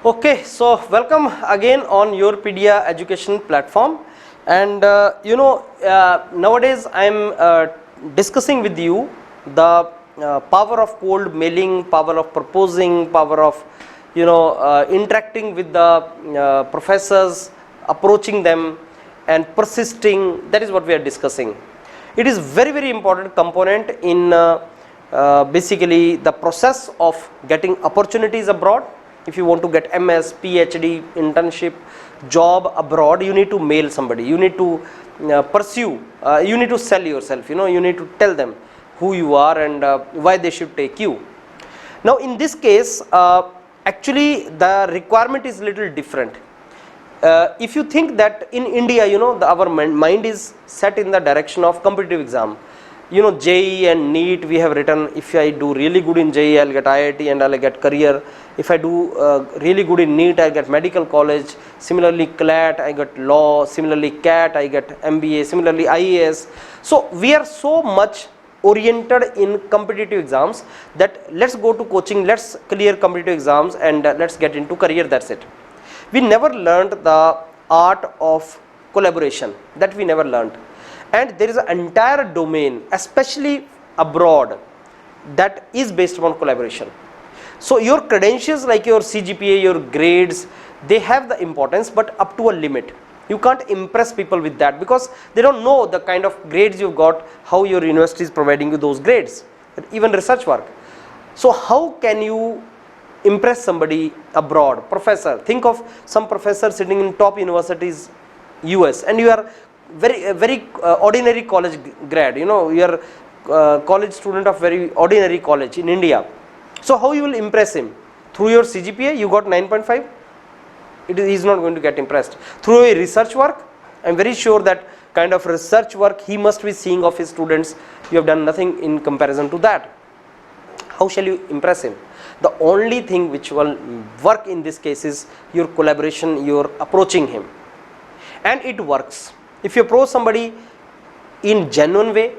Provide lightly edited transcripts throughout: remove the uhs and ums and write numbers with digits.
Okay, so welcome again on your Pedia education platform. And nowadays I'm discussing with you the power of cold mailing, power of proposing, power of interacting with the professors, approaching them, and persisting. That is what we are discussing. It is very important component in basically the process of getting opportunities abroad. If you want to get MS, PhD, internship, job abroad, you need to mail somebody. You need to pursue. You need to sell yourself. You need to tell them who you are and why they should take you. Now, in this case, actually the requirement is little different. If you think that in India, our mind is set in the direction of competitive exam. JEE and NEET we have written. If I do really good in JEE, I'll get IIT and I'll get career. If I do really good in NEET, I'll get medical college. Similarly, CLAT, I get law. Similarly, CAT, I get MBA. Similarly, IAS. So we are so much oriented in competitive exams that let's go to coaching, let's clear competitive exams, and let's get into career. That's it. We never learned the art of collaboration. That we never learned. And there is an entire domain, especially abroad, that is based upon collaboration. So your credentials like your CGPA, your grades, they have the importance, but up to a limit. You can't impress people with that because they don't know the kind of grades you've got, how your university is providing you those grades, even research work. So how can you impress somebody abroad? Professor, think of some professor sitting in top universities, US, and you are very ordinary college grad, you are college student of very ordinary college in India. So how you will impress him? Through your CGPA, you got 9.5? He is not going to get impressed. Through a research work, I am very sure that kind of research work he must be seeing of his students. You have done nothing in comparison to that. How shall you impress him? The only thing which will work in this case is your collaboration, your approaching him. And it works. If you approach somebody in genuine way,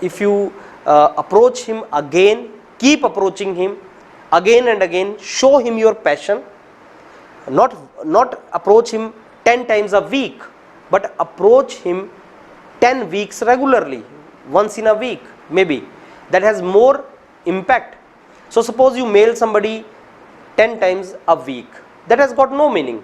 if you approach him again, keep approaching him again and again, show him your passion, not approach him 10 times a week, but approach him 10 weeks regularly, once in a week maybe. That has more impact. So suppose you mail somebody 10 times a week, that has got no meaning.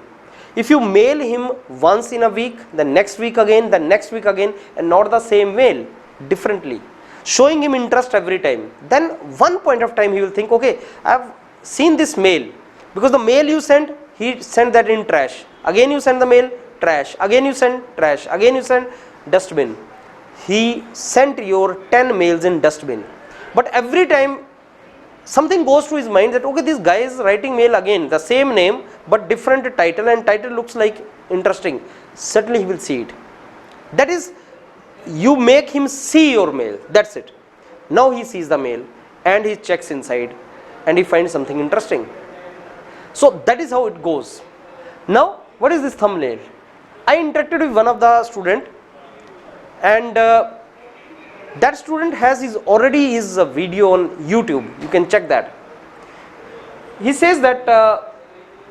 If you mail him once in a week, the next week again, the next week again, and not the same mail, differently, showing him interest every time, then one point of time he will think, okay, I have seen this mail, because the mail you sent, he sent that in trash. Again you send the mail, trash. Again you send trash. Again you send dustbin. He sent your 10 mails in dustbin. But every time something goes to his mind that, okay, this guy is writing mail again, the same name but different title, and title looks like interesting. Certainly he will see it. That is, you make him see your mail. That's it. Now he sees the mail and he checks inside and he finds something interesting. So that is how it goes. Now what is this thumbnail? I interacted with one of the student, and that student has already his video on YouTube. You can check that. He says that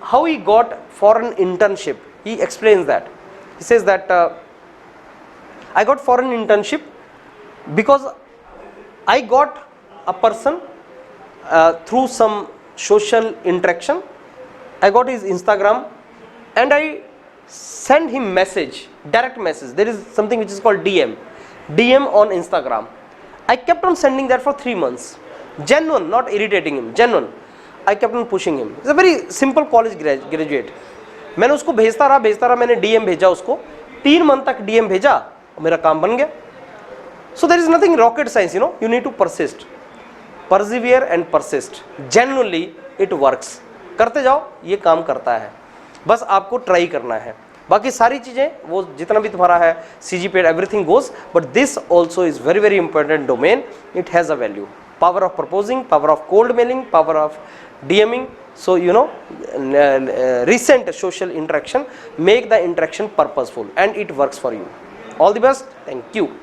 how he got foreign internship. He explains that. He says that I got foreign internship because I got a person through some social interaction. I got his Instagram and I sent him message, direct message. There is something which is called DM on Instagram. I kept on sending that for 3 months. Genuine, not irritating him, genuine. I kept on pushing him. He's a very simple college graduate. मैंने उसको भेजता रहा, मैंने DM भेजा उसको, 3 month तक DM भेजा, मेरा काम बन गया. So there is nothing rocket science, you need to persist. Persevere and persist. Genuinely it works. करते जाओ, ये काम करता है. बस आपको ट्राई करना है. बाकी सारी चीजें वो जितना भी तुम्हारा है CGPA everything goes, but this also is very important domain. It has a value. Power of proposing, power of cold mailing, power of DMing. So recent social interaction, make the interaction purposeful and it works for you. All the best. Thank you.